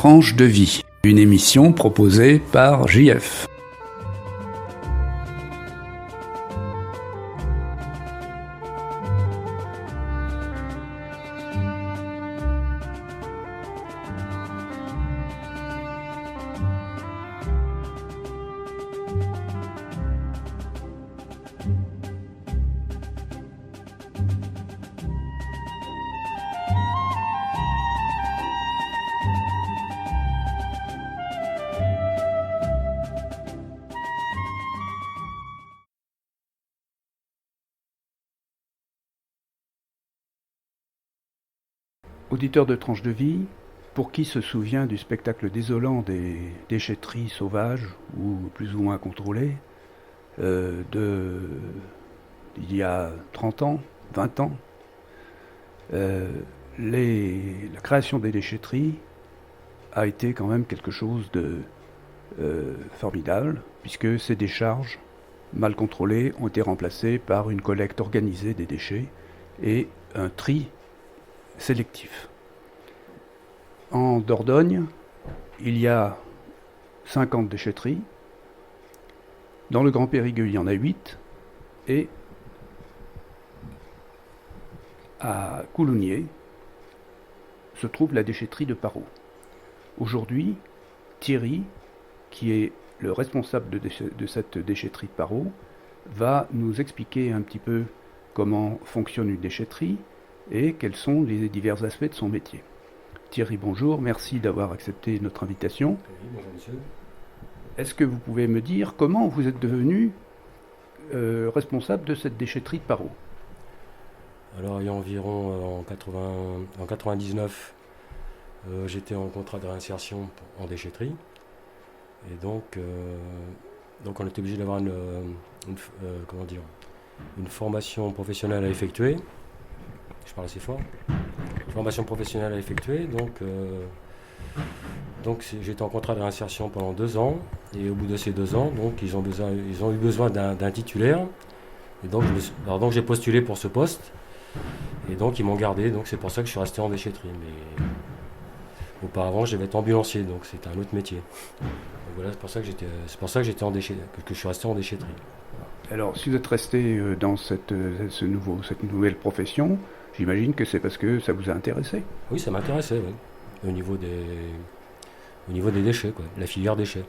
Tranche de vie, une émission proposée par JF. Auditeur de Tranche de vie, pour qui se souvient du spectacle désolant des déchetteries sauvages ou plus ou moins contrôlées d'il y a 30 ans, 20 ans, la création des déchetteries a été quand même quelque chose de formidable, puisque ces décharges mal contrôlées ont été remplacées par une collecte organisée des déchets et un tri sélectif. En Dordogne, il y a 50 déchetteries. Dans le Grand Périgueux, il y en a 8. Et à Coulounier se trouve la déchetterie de Parot. Aujourd'hui, Thierry, qui est le responsable de cette déchetterie de Parot, va nous expliquer un petit peu comment fonctionne une déchetterie et quels sont les divers aspects de son métier. Thierry, bonjour, merci d'avoir accepté notre invitation. Oui, bonjour monsieur. Est-ce que vous pouvez me dire comment vous êtes devenu responsable de cette déchetterie de Parot? Alors il y a environ en 99, j'étais en contrat de réinsertion en déchetterie. Et donc on était obligé d'avoir une formation professionnelle à effectuer. Je parle assez fort. Une formation professionnelle à effectuer. Donc j'étais en contrat de réinsertion pendant 2 ans. Et au bout de ces 2 ans, donc, ils ont eu besoin d'un titulaire. Et donc j'ai postulé pour ce poste. Et donc ils m'ont gardé. Donc c'est pour ça que je suis resté en déchetterie. Mais auparavant, je devais être ambulancier. Donc c'était un autre métier. Donc voilà, c'est pour ça que j'étais que je suis resté en déchetterie. Alors, si vous êtes resté dans cette nouvelle profession, j'imagine que c'est parce que ça vous a intéressé. Oui, ça m'intéressait, oui. Au niveau des déchets, quoi, la filière déchets.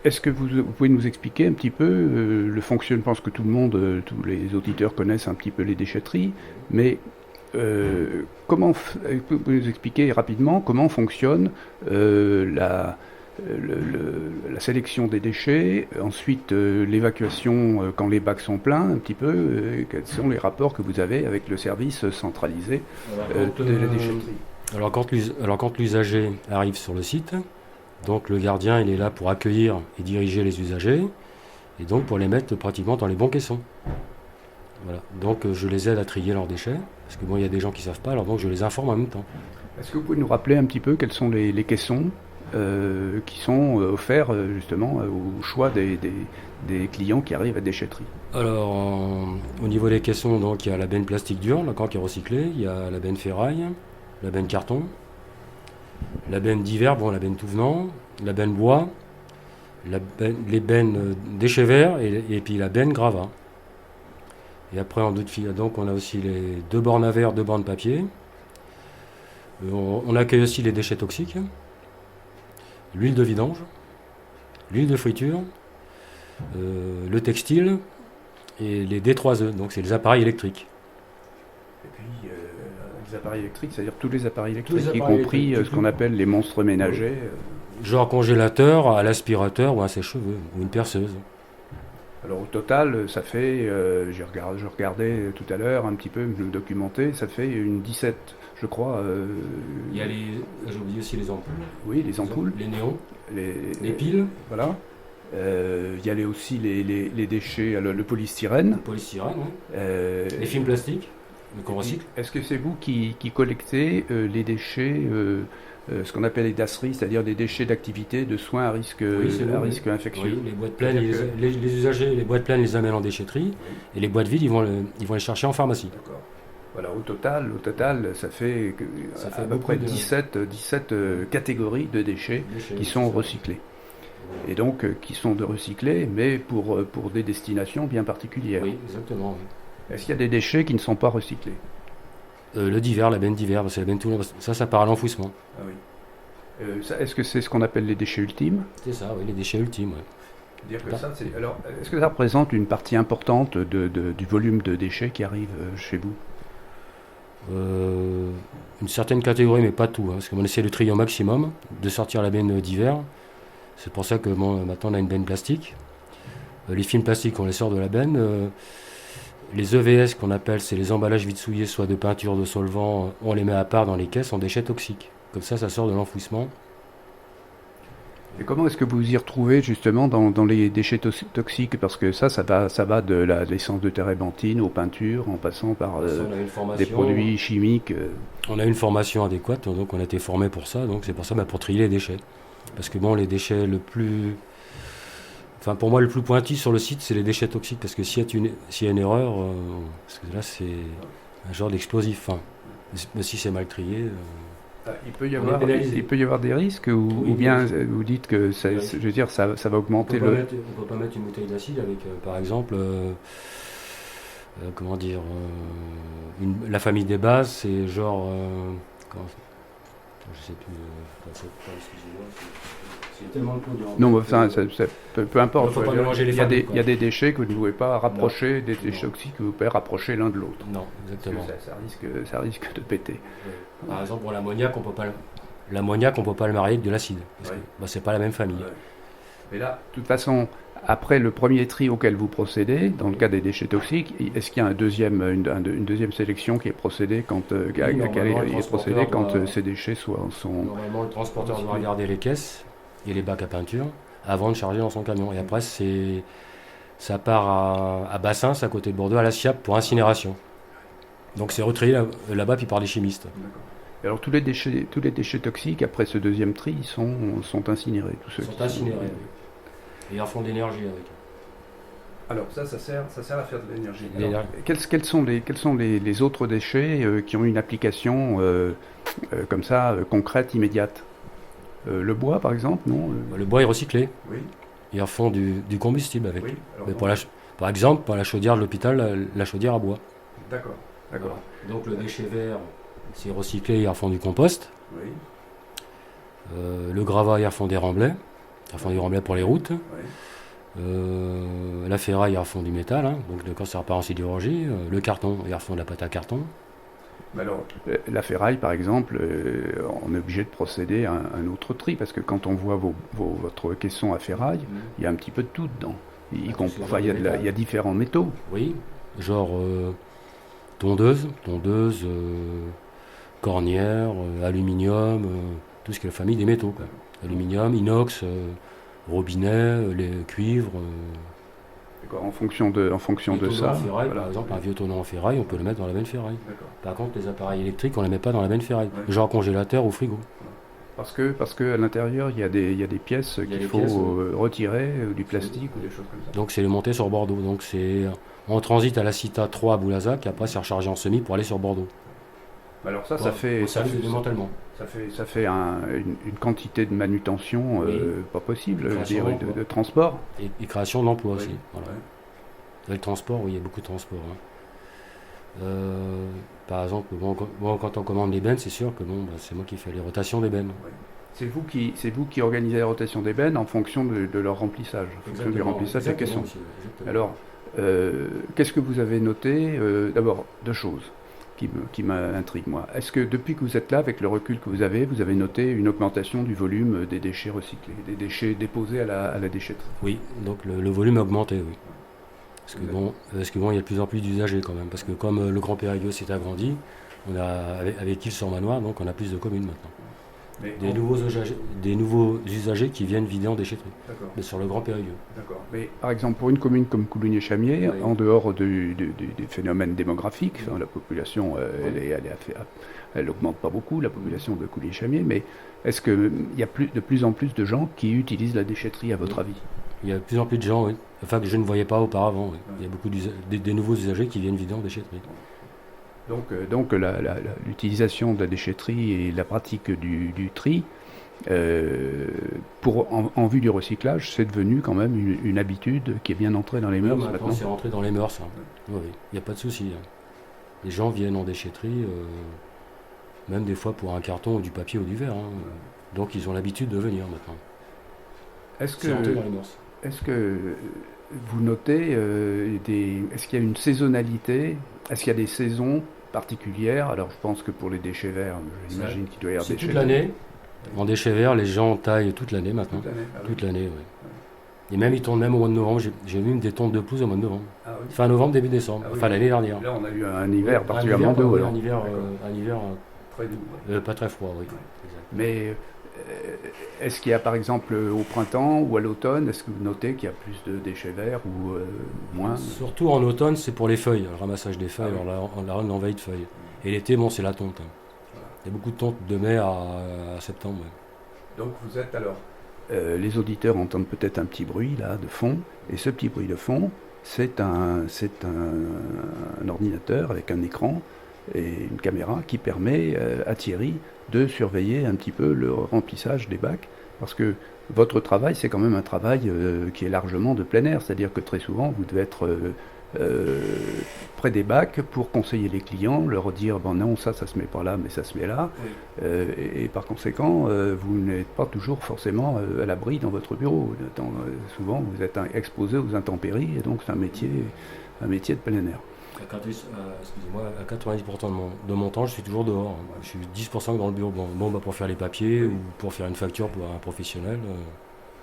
Est-ce que vous pouvez nous expliquer un petit peu le fonctionnement? Je pense que tout le monde, tous les auditeurs connaissent un petit peu les déchetteries, mais comment vous pouvez nous expliquer rapidement comment fonctionne la sélection des déchets, ensuite l'évacuation quand les bacs sont pleins, un petit peu, quels sont les rapports que vous avez avec le service centralisé de la déchetterie? Alors quand l'usager arrive sur le site, donc le gardien il est là pour accueillir et diriger les usagers, et donc pour les mettre pratiquement dans les bons caissons. Voilà. Donc je les aide à trier leurs déchets, parce que il y a des gens qui ne savent pas, alors donc je les informe en même temps. Est-ce que vous pouvez nous rappeler un petit peu quels sont les caissons qui sont offerts justement au choix des clients qui arrivent à déchetterie? Alors, au niveau des caissons, donc, il y a la benne plastique dure, le camp qui est recyclé, il y a la benne ferraille, la benne carton, la benne divers, la benne tout venant, la benne bois, les bennes déchets verts et puis la benne gravat. Et après, en d'autres filières, donc, on a aussi les 2 bornes à verre, 2 bornes papier. On accueille aussi les déchets toxiques. L'huile de vidange, l'huile de friture, le textile et les D3E, donc c'est les appareils électriques. Et puis les appareils électriques, c'est-à-dire tous les appareils électriques, y compris ce qu'on appelle les monstres ménagers. Genre congélateur, à l'aspirateur ou à sèche-cheveux, ou une perceuse. Alors au total, ça fait, je regardais tout à l'heure un petit peu, me documenter, ça fait une 17, je crois. Il y a j'ai oublié aussi les ampoules. Oui, les ampoules. Les néons. Les piles. Voilà. Il y a aussi les déchets, le polystyrène. Le polystyrène, oui. Les films plastiques, qu'on recycle. Est-ce que c'est vous qui collectez les déchets, ce qu'on appelle les dasseries, c'est-à-dire des déchets d'activité, de soins à risque infectieux? Oui, les boîtes pleines, les usagers, les boîtes pleines les amènent en déchetterie, et les boîtes vides, ils vont les chercher en pharmacie. D'accord. Voilà, au total, ça fait Ça fait à peu beaucoup près de 17 catégories de déchets qui sont recyclés. Et donc, qui sont de recyclés, mais pour des destinations bien particulières. Oui, exactement. Oui. Est-ce qu'il y a des déchets qui ne sont pas recyclés? Le divers, la benne divers, c'est la benne tout ça part à l'enfouissement. Ah oui. Est-ce que c'est ce qu'on appelle les déchets ultimes? C'est ça, oui, les déchets ultimes. Ouais. Dire que alors, est-ce que ça représente une partie importante du volume de déchets qui arrive chez vous? Une certaine catégorie, mais pas tout, hein, parce qu'on essaie de trier au maximum, de sortir la benne d'hiver. C'est pour ça que maintenant on a une benne plastique. Les films plastiques, on les sort de la benne. Les EVS qu'on appelle, c'est les emballages vite souillés, soit de peinture, de solvant, on les met à part dans les caisses en déchets toxiques. Comme ça sort de l'enfouissement. Et comment est-ce que vous y retrouvez justement dans les déchets toxiques? Parce que ça va de l'essence de térébenthine aux peintures, en passant par des produits chimiques. On a une formation adéquate, donc on a été formé pour ça, donc c'est pour ça pour trier les déchets. Parce que les déchets pour moi, le plus pointu sur le site, c'est les déchets toxiques, parce que s'il y a une erreur, parce que là c'est un genre d'explosif. Mais si c'est mal trié. Il peut y avoir des risques ou bien vous dites que ça va augmenter on ne peut pas mettre une bouteille d'acide avec, par exemple, la famille des bases, c'est genre. Je sais plus. Excusez-moi. C'est tellement le produit. Non, peu importe. Il y a des déchets que vous ne pouvez pas rapprocher, des déchets toxiques que vous pouvez rapprocher l'un de l'autre. Non, exactement. Ça risque de péter. Ouais. Par exemple, pour l'ammoniac, on ne peut pas le marier avec de l'acide. Parce que c'est pas la même famille. Ouais. Mais là, de toute façon, après le premier tri auquel vous procédez, dans le cas des déchets toxiques, est-ce qu'il y a une deuxième sélection qui est procédée quand ces déchets sont... Normalement, le transporteur doit regarder les caisses et les bacs à peinture avant de charger dans son camion. Et après, ça part à Bassins, à côté de Bordeaux, à la SIAP pour incinération. Donc c'est retrié là-bas puis par les chimistes. D'accord. Et alors tous les déchets toxiques, après ce deuxième tri, sont incinérés. Ils sont incinérés, oui. Et ils en font de l'énergie avec. Alors ça sert à faire de l'énergie. Quels sont les autres déchets qui ont une application comme ça, concrète, immédiate? Le bois, par exemple, non? Le bois est recyclé. Oui. Ils en font du combustible avec. Oui. Alors, par exemple, pour la chaudière de l'hôpital, la chaudière à bois. D'accord. Voilà. Donc le déchet vert, c'est recyclé, ils en font du compost. Oui. Le gravat, ils en font des remblais. Ils en font du remblai pour les routes. Oui. La ferraille, ils en font du métal, donc quand ça repart en sidérurgie. Le carton, ils en font de la pâte à carton. Alors, la ferraille, par exemple, on est obligé de procéder à un autre tri, parce que quand on voit votre caisson à ferraille, il y a un petit peu de tout dedans. Il y a différents métaux. Oui, genre tondeuse, cornière, aluminium, tout ce qui est la famille des métaux. Quoi. Aluminium, inox, robinet, les cuivres. D'accord, en fonction de ça. Ferraille, voilà. Par exemple, un vieux tonneau en ferraille, on peut le mettre dans la benne ferraille. D'accord. Par contre, les appareils électriques, on ne les met pas dans la benne ferraille. Ouais. Genre congélateur ou frigo. Parce que à l'intérieur, il y a des pièces qu'il faut retirer, du plastique ou des choses comme ça. Donc c'est le monter sur Bordeaux. Donc c'est en transit à la Cita 3 à Boulazac, et après c'est rechargé en semi pour aller sur Bordeaux. Alors ça fait du démantèlement. Ça fait une quantité de manutention pas possible, je dirais, de transport. Et création d'emplois aussi. Voilà. Ouais. Le transport, oui, il y a beaucoup de transport. Par exemple, quand on commande des bennes, c'est sûr que c'est moi qui fais les rotations des bennes. Ouais. C'est vous qui organisez la rotation des bennes en fonction de leur remplissage, en fonction du remplissage des caissons. Alors, qu'est-ce que vous avez noté? D'abord, deux choses qui m'intriguent, moi. Est-ce que depuis que vous êtes là, avec le recul que vous avez noté une augmentation du volume des déchets recyclés, des déchets déposés à la déchetterie? Oui, donc le volume a augmenté, oui. Parce que il y a de plus en plus d'usagers quand même. Parce que comme le Grand Périgueux s'est agrandi, on a avec Île sur Manoir, donc on a plus de communes maintenant. Des nouveaux usagers qui viennent vider en déchetterie. Mais sur le Grand Périgueux. D'accord. Mais par exemple, pour une commune comme Coulugny-Chamiers, en dehors des phénomènes démographiques, la population, elle n'augmente pas beaucoup, la population de Coulugny-Chamiers, mais est-ce qu'il y a de plus en plus de gens qui utilisent la déchetterie, à votre avis? Il y a de plus en plus de gens, oui. Enfin, que je ne voyais pas auparavant. Oui. Il y a beaucoup des nouveaux usagers qui viennent vider en déchetterie. Donc l'utilisation de la déchetterie et la pratique du tri, en vue du recyclage, c'est devenu quand même une habitude qui est bien entrée dans les mœurs maintenant. C'est rentré dans les mœurs. Hein. Oui, il n'y a pas de souci. Hein. Les gens viennent en déchetterie, même des fois pour un carton ou du papier ou du verre. Hein. Donc ils ont l'habitude de venir maintenant. C'est rentré dans les mœurs. Est-ce que vous notez est-ce qu'il y a une saisonnalité? Est-ce qu'il y a des saisons particulières? Alors je pense que pour les déchets verts, j'imagine qu'il doit y avoir des déchets toute l'année. En déchets verts, les gens taillent toute l'année maintenant. Toute l'année, oui. Et même ils tournent même au mois de novembre. J'ai vu des tontes de pelouse au mois de novembre. Ah, oui. Fin novembre, début décembre. Ah, oui. Enfin l'année dernière. Là on a eu un hiver particulièrement doux. Un hiver très doux. Pas très froid, oui. Ouais. Mais est-ce qu'il y a par exemple au printemps ou à l'automne, est-ce que vous notez qu'il y a plus de déchets verts ou moins? Surtout en automne, c'est pour les feuilles, le ramassage des feuilles, l'envahie de feuilles. Et l'été, bon, c'est la tonte. Hein. Il y a beaucoup de tontes de mai à septembre. Ouais. Donc vous êtes alors... les auditeurs entendent peut-être un petit bruit là de fond, et ce petit bruit de fond, c'est un ordinateur avec un écran et une caméra qui permet à Thierry de surveiller un petit peu le remplissage des bacs, parce que votre travail, c'est quand même un travail qui est largement de plein air, c'est-à-dire que très souvent, vous devez être près des bacs pour conseiller les clients, leur dire bon non, ça se met pas là, mais ça se met là, oui. Et par conséquent, vous n'êtes pas toujours forcément à l'abri dans votre bureau. Souvent, vous êtes exposé aux intempéries, et donc c'est un métier de plein air. Excusez-moi, à 90% de mon temps, je suis toujours dehors. Je suis 10% dans le bureau. Bon, pour faire les papiers ou pour faire une facture pour un professionnel.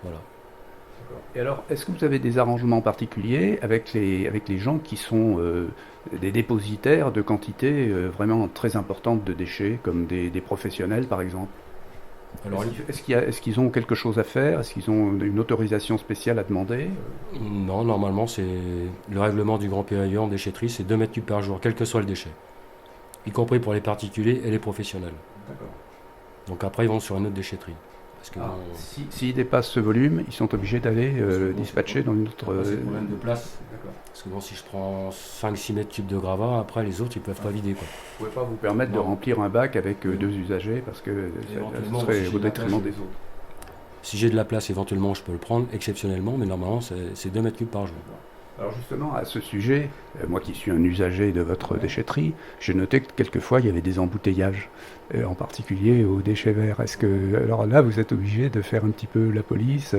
Voilà. Et alors, est-ce que vous avez des arrangements particuliers avec les gens qui sont des dépositaires de quantités vraiment très importantes de déchets, comme des professionnels par exemple? Alors, est-ce qu'ils ont quelque chose à faire? Est-ce qu'ils ont une autorisation spéciale à demander? Non, normalement, c'est le règlement du Grand Périgueux en déchetterie, c'est 2 mètres cubes par jour, quel que soit le déchet, y compris pour les particuliers et les professionnels. D'accord. Donc après, ils vont sur une autre déchetterie. S'ils dépassent ce volume, ils sont obligés d'aller dispatcher dans une autre... C'est le problème de place. D'accord. Parce que bon, si je prends 5-6 mètres cubes de gravat, après les autres, ils ne peuvent pas vider. Quoi. Vous ne pouvez pas vous permettre de remplir un bac avec 2 usagers, parce que ça serait au détriment des autres. Si j'ai de la place, éventuellement, je peux le prendre, exceptionnellement, mais normalement, c'est 2 mètres cubes par jour. Alors justement, à ce sujet, moi qui suis un usager de votre déchetterie, j'ai noté que quelquefois il y avait des embouteillages, en particulier aux déchets verts. Alors là, vous êtes obligé de faire un petit peu la police,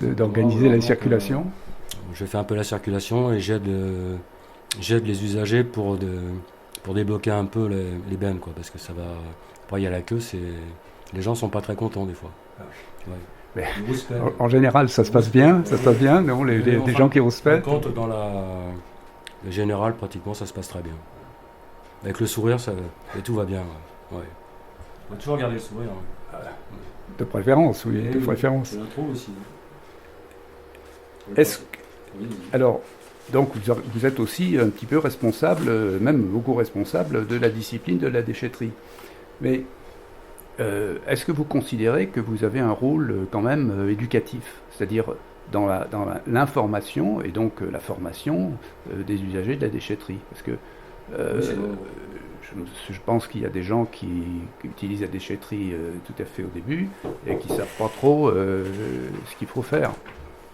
d'organiser la circulation? Je fais un peu la circulation et j'aide les usagers pour débloquer un peu les bennes, quoi, parce que ça va... Après, il y a la queue, les gens sont pas très contents des fois. Ouais. Mais, en général, ça se passe bien, non, les gens qui osent faire. Compte dans le général, pratiquement, ça se passe très bien. Avec le sourire, et tout va bien. Ouais. On va toujours garder le sourire. Hein. De préférence, oui, de préférence. Je le trouve aussi. Alors, donc vous êtes aussi un petit peu responsable, même beaucoup responsable de la discipline de la déchetterie. Mais est-ce que vous considérez que vous avez un rôle quand même éducatif, c'est-à-dire dans l'information et donc la formation des usagers de la déchetterie? Parce que je pense qu'il y a des gens qui utilisent la déchetterie tout à fait au début et qui ne savent pas trop ce qu'il faut faire.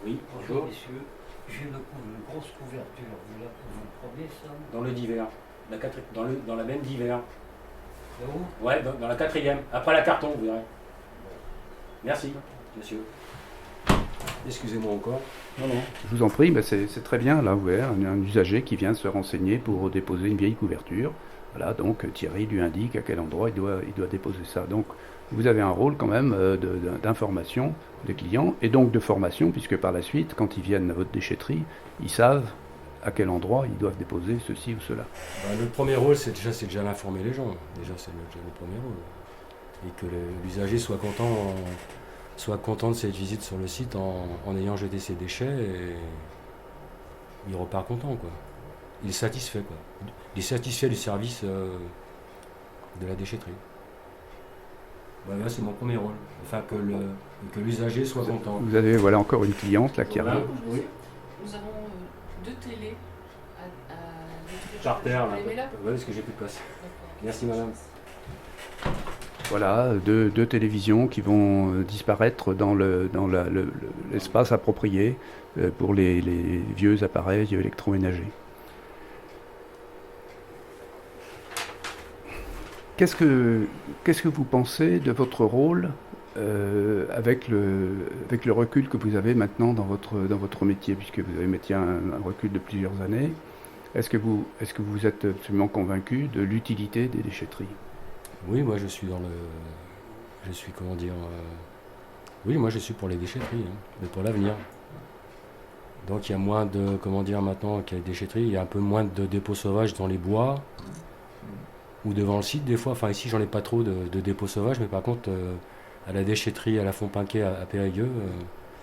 Oui, bonjour messieurs. J'ai une grosse couverture. Vous prenez ça? Dans le divers. Dans la benne divers. Où? Ouais, dans la 4e. Après la carton, vous verrez. Merci, monsieur. Excusez-moi encore. Non. Je vous en prie, mais c'est très bien, là, vous voyez, un usager qui vient se renseigner pour déposer une vieille couverture. Voilà, donc Thierry lui indique à quel endroit il doit déposer ça. Donc, vous avez un rôle quand même d'information des clients et donc de formation, puisque par la suite, quand ils viennent à votre déchetterie, ils savent à quel endroit ils doivent déposer ceci ou cela. Le premier rôle, c'est déjà d'informer les gens. Déjà, c'est le premier rôle. Et que l'usager soit content de cette visite sur le site en ayant jeté ses déchets. Et il repart content, quoi. Il est satisfait, quoi. Il est satisfait du service de la déchetterie. Là, c'est mon premier rôle. Enfin, que l'usager soit content. Vous avez encore une cliente là qui arrive. Oui. Nous avons 2 télés à Par terre, là. On les met là. Ouais, parce que j'ai plus de place. Merci madame. Voilà, deux télévisions qui vont disparaître dans l'espace approprié pour les vieux appareils électroménagers. Qu'est-ce que vous pensez de votre rôle avec le recul que vous avez maintenant dans votre métier, puisque vous avez un recul de plusieurs années? Est-ce que vous êtes absolument convaincu de l'utilité des déchetteries? Oui, moi je suis comment dire, oui, moi je suis pour les déchetteries, hein, mais pour l'avenir. Donc il y a moins de, comment dire, maintenant qu'il y a des déchetteries, il y a un peu moins de dépôts sauvages dans les bois ou devant le site des fois. Enfin ici j'en ai pas trop de dépôts sauvages, mais par contre à la déchetterie, à la Font-Pinquet, à Périgueux,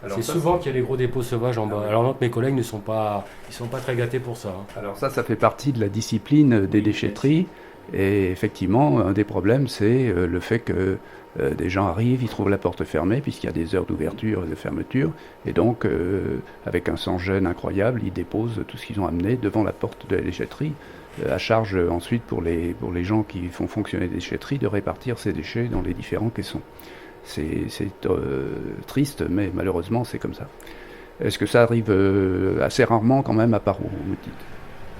c'est souvent qu'il y a des gros dépôts sauvages en bas. Alors que mes collègues ils sont pas très gâtés pour ça. Hein. Alors ça fait partie de la discipline des déchetteries. Et effectivement, un des problèmes, c'est le fait que des gens arrivent, ils trouvent la porte fermée, puisqu'il y a des heures d'ouverture et de fermeture, et donc, avec un sans-gêne incroyable, ils déposent tout ce qu'ils ont amené devant la porte de la déchetterie, à charge ensuite pour les gens qui font fonctionner les déchetteries de répartir ces déchets dans les différents caissons. C'est triste, mais malheureusement, c'est comme ça. Est-ce que ça arrive assez rarement quand même à Paro, vous me dites?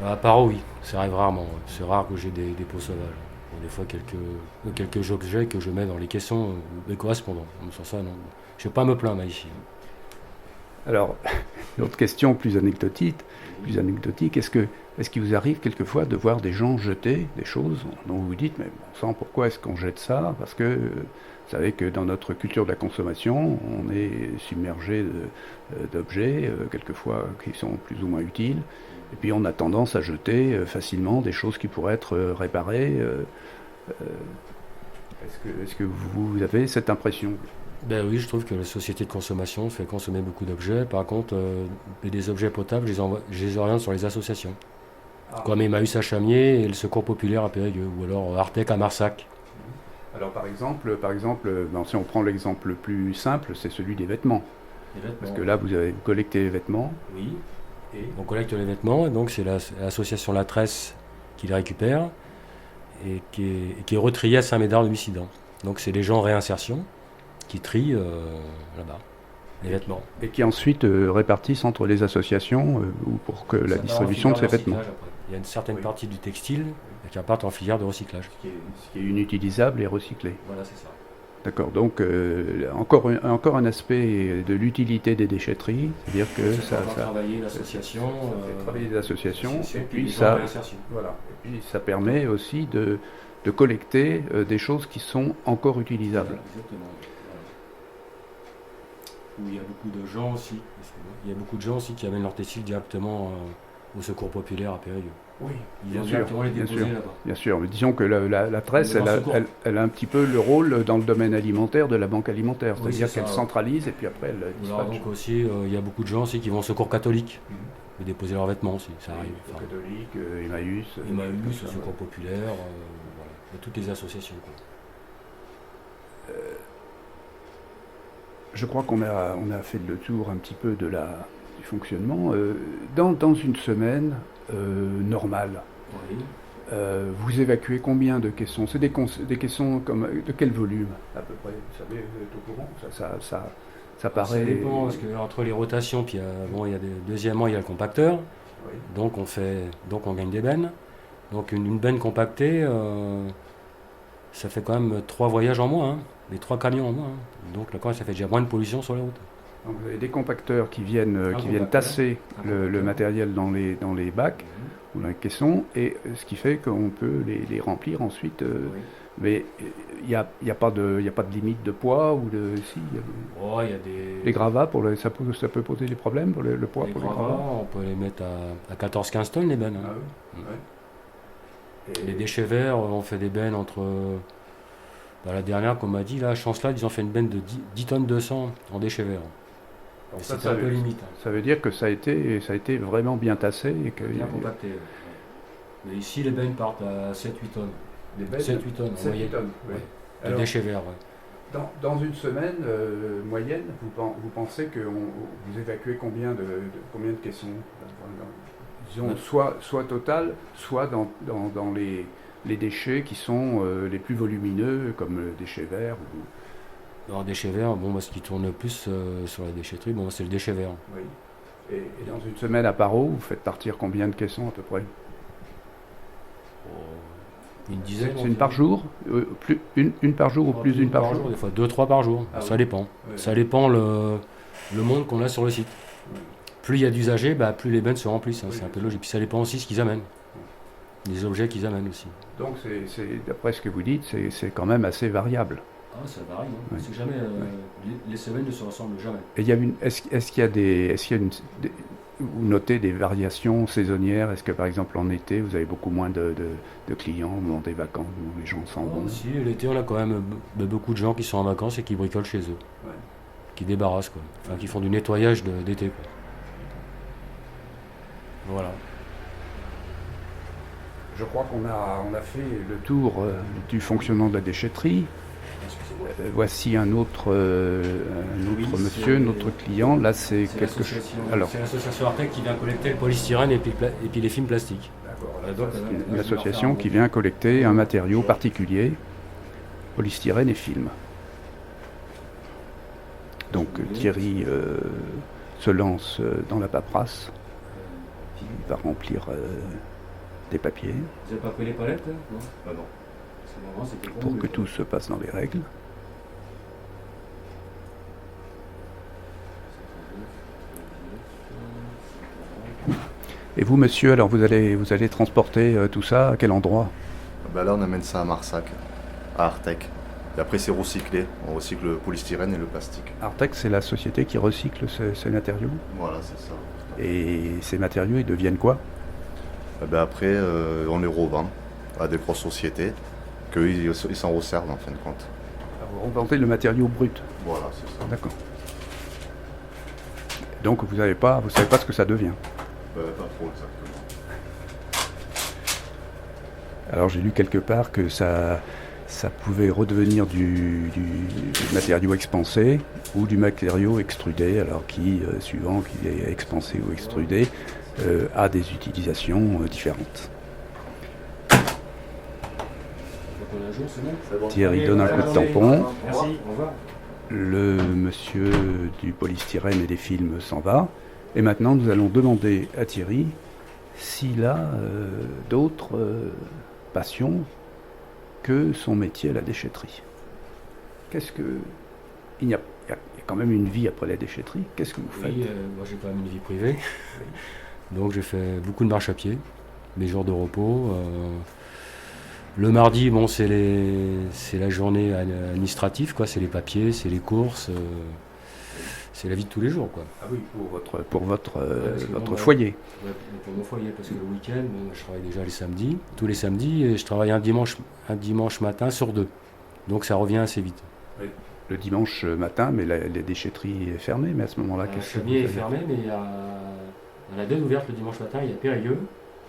À Paro, oui, ça arrive rarement. C'est rare que j'ai des dépôts sauvages. Bon, des fois, quelques objets que je mets dans les caissons les correspondants. Sans ça, non. Je ne vais pas me plaindre ici. Alors, une autre question plus anecdotique. Est-ce qu'il vous arrive quelquefois de voir des gens jeter des choses dont vous vous dites, mais bon sang, pourquoi est-ce qu'on jette ça? Parce que vous savez que dans notre culture de la consommation, on est submergé d'objets, quelquefois qui sont plus ou moins utiles. Et puis on a tendance à jeter facilement des choses qui pourraient être réparées. Est-ce que vous avez cette impression? Ben oui, je trouve que la société de consommation fait consommer beaucoup d'objets. Par contre, des objets potables, je les oriente sur les associations. Comme Emmaüs à Chamiers et le Secours Populaire à Périgueux, ou alors Artec à Marsac. Alors par exemple, si on prend l'exemple le plus simple, c'est celui des vêtements. Parce que là, vous collectez les vêtements. Oui. Et on collecte les vêtements, et donc c'est l'association La Tresse qui les récupère et qui est retriée à Saint-Médard de Mussidan. Donc c'est les gens en réinsertion qui trient là-bas les vêtements. Et qui ensuite répartissent entre les associations ou pour que la distribution de ces vêtements. Il y a une certaine partie du textile qui part en filière de recyclage. Ce qui est inutilisable et recyclé. Voilà, c'est ça. D'accord, donc encore un aspect de l'utilité des déchetteries, c'est-à-dire que ça fait travailler l'association, travailler les associations, et puis voilà. Et puis ça permet aussi de collecter des choses qui sont encore utilisables. Exactement. Voilà. Il y a beaucoup de gens aussi. Il y a beaucoup de gens aussi qui amènent leur textile directement au Secours Populaire à Périgueux. Oui, bien sûr, bien sûr. Mais disons que la Tresse, elle a un petit peu le rôle dans le domaine alimentaire de la banque alimentaire, c'est-à-dire qu'elle centralise et puis après elle dispatche. Donc aussi, il y a beaucoup de gens aussi qui vont au Secours catholique déposer leurs vêtements aussi, ça arrive. Catholique, Emmaüs, le Secours Populaire, voilà. Il y a toutes les associations. Je crois qu'on a fait le tour un petit peu du fonctionnement. Dans une semaine normale, oui. Vous évacuez combien de caissons? C'est des caissons de quel volume à peu près? Vous savez, vous êtes au courant? Ça paraît... Ça dépend, parce qu'entre les rotations, puis deuxièmement, il y a le compacteur. Oui. Donc on gagne des bennes. Donc une benne compactée, ça fait quand même 3 voyages en moins, hein, les 3 camions en moins. Hein. Donc là, ça fait déjà moins de pollution sur la route. Donc vous avez des compacteurs qui viennent tasser le matériel dans les bacs ou dans les caissons, et ce qui fait qu'on peut les remplir ensuite. Mais il n'y a pas de limite de poids ou de il y a des... Les gravats, ça peut poser des problèmes pour le poids pour les gravats. On peut les mettre à 14-15 tonnes les bennes. Hein. Ah oui. Et les déchets verts, on fait des bennes entre... la dernière qu'on m'a dit, là, Chancelade, ils ont fait une benne de 10 tonnes 200 en déchets verts. C'est un peu limite. Ça veut dire que ça a été vraiment bien tassé. Et que bien compacté. Mais ici, les bennes partent à 7-8 tonnes. 7-8 tonnes en moyenne. De déchets verts, Dans une semaine moyenne, vous pensez que vous évacuez combien de caissons? disons, soit total, soit dans les déchets qui sont les plus volumineux, comme le déchet vert. Alors, déchets verts, bon, ce qui tourne le plus sur la déchetterie, bon, c'est le déchet vert. Oui. Et dans une semaine à Paro, vous faites partir combien de caissons à peu près? Une dizaine. C'est une par jour une par jour ou plus d'une par jour? Des fois 2-3 par jour, ça dépend. Oui. Ça dépend le monde qu'on a sur le site. Oui. Plus il y a d'usagers, plus les bennes se remplissent, Oui, c'est un peu logique. Puis ça dépend aussi de ce qu'ils amènent. Les objets qu'ils amènent aussi. Donc, d'après ce que vous dites, c'est quand même assez variable. Ah, ça varie, hein. Oui. C'est jamais, les semaines ne se ressemblent jamais. Et est-ce qu'il y a vous notez des variations saisonnières? Est-ce que par exemple en été, vous avez beaucoup moins de clients dans des vacances où les gens s'en vont? Si, l'été, on a quand même beaucoup de gens qui sont en vacances et qui bricolent chez eux. Ouais. Qui débarrassent, quoi. Enfin, qui font du nettoyage d'été, quoi. Voilà. Je crois qu'on a fait le tour du fonctionnement de la déchetterie. Voici un autre monsieur, notre client. Là, c'est quelque chose. Alors, c'est l'association Artec qui vient collecter le polystyrène et puis les films plastiques. d'accord. C'est une association qui vient collecter un matériau particulier, polystyrène et film. Donc Thierry se lance dans la paperasse. Il va remplir des papiers Vous n'avez pas pris les palettes, hein? Non. Bah non. pour que tout se passe dans les règles. Et vous, monsieur, alors vous allez transporter tout ça à quel endroit? Là, on amène ça à Marsac, à Artec. Et après, c'est recyclé. On recycle le polystyrène et le plastique. Artec, c'est la société qui recycle ces matériaux. Voilà, c'est ça. Et ces matériaux, ils deviennent quoi? Après, on les revend à des grosses sociétés, qu'eux, ils s'en resservent en fin de compte. Vous revendez le matériau brut. Voilà, c'est ça. D'accord. Donc vous savez pas ce que ça devient. Pas trop exactement. Alors j'ai lu quelque part que ça pouvait redevenir du matériau expansé ou du matériau extrudé, alors qui, suivant qu'il est expansé ou extrudé, a des utilisations différentes. Thierry donne un coup de tampon. Merci, au revoir. Le monsieur du polystyrène et des films s'en va. Et maintenant, nous allons demander à Thierry s'il a d'autres passions que son métier à la déchetterie. Il y a quand même une vie après la déchetterie. Qu'est-ce que vous faites? Oui, moi j'ai quand même une vie privée. Donc j'ai fait beaucoup de marches à pied, mes jours de repos. Le mardi, bon, c'est la journée administrative, quoi. C'est les papiers, c'est les courses, c'est la vie de tous les jours, quoi. Ah oui, pour votre foyer. Ouais, pour mon foyer, parce que le week-end, je travaille déjà les samedis, tous les samedis, et je travaille un dimanche matin sur 2. Donc ça revient assez vite. Oui. Le dimanche matin, mais la déchetterie est fermée, mais à ce moment-là, qu'est-ce que vous est faites? fermé, mais il y a la donne ouverte le dimanche matin, il y a Périgueux.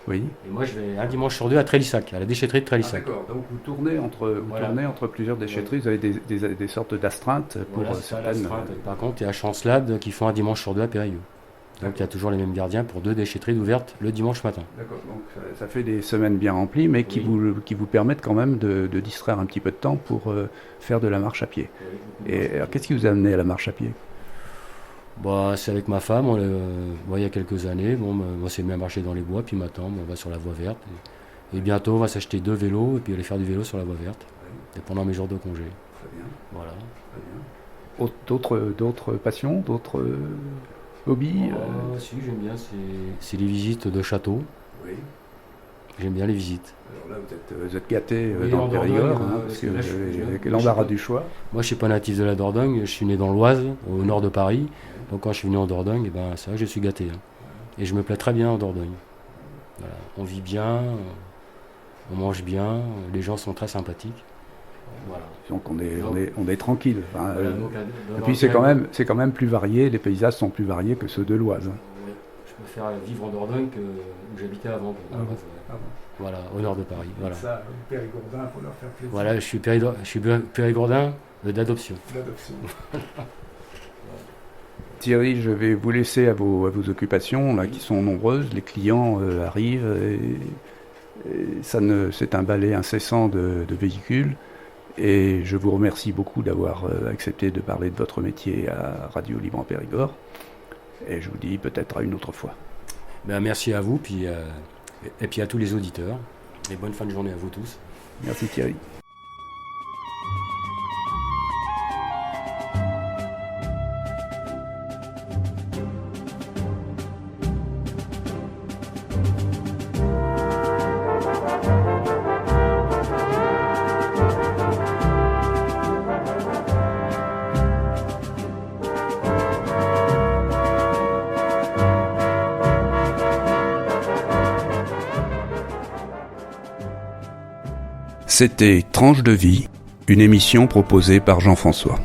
Oui. Et moi, je vais un dimanche sur 2 à Trélissac, à la déchetterie de Trélissac. D'accord, donc vous tournez entre plusieurs déchetteries, vous avez des sortes d'astreintes pour certaines. Par contre, il y a Chancelade qui font un dimanche sur 2 à Périgueux. Donc il y a toujours les mêmes gardiens pour 2 déchetteries ouvertes le dimanche matin. D'accord, donc ça fait des semaines bien remplies, mais qui vous permettent quand même de distraire un petit peu de temps pour faire de la marche à pied. Oui, Et alors, qu'est-ce qui vous a amené à la marche à pied? C'est avec ma femme, il y a quelques années, on s'est mis à marcher dans les bois, puis maintenant on va sur la voie verte. Et bientôt on va s'acheter 2 vélos et puis aller faire du vélo sur la voie verte. Et pendant mes jours de congé. Très bien. Voilà. Très bien. D'autres passions, d'autres hobbies? Si, j'aime bien, c'est les visites de châteaux. Oui. J'aime bien les visites. Alors là, vous êtes gâté Oui, dans en le Périgord, Dordogne, parce que là, vous avez l'embarras du choix. Moi, je ne suis pas natif de la Dordogne, je suis né dans l'Oise, au nord de Paris. Donc quand je suis venu en Dordogne, c'est vrai que je suis gâté. Hein. Et je me plais très bien en Dordogne. Voilà. On vit bien, on mange bien, les gens sont très sympathiques. Voilà. Donc on est tranquille. Enfin, Voilà, et puis c'est quand même plus varié, les paysages sont plus variés que ceux de l'Oise. Oui. Je préfère vivre en Dordogne où j'habitais avant. Voilà, au nord de Paris. Voilà. Ça, Périgourdin, pour leur faire plaisir. Voilà, je suis Périgourdin d'adoption. L'adoption. Thierry, je vais vous laisser à vos occupations, là, qui sont nombreuses. Les clients arrivent. C'est un balai incessant de véhicules. Et je vous remercie beaucoup d'avoir accepté de parler de votre métier à Radio Libre en Périgord. Et je vous dis peut-être à une autre fois. Merci à vous, et puis à tous les auditeurs. Et bonne fin de journée à vous tous. Merci Thierry. C'était Tranche de vie, une émission proposée par Jean-François.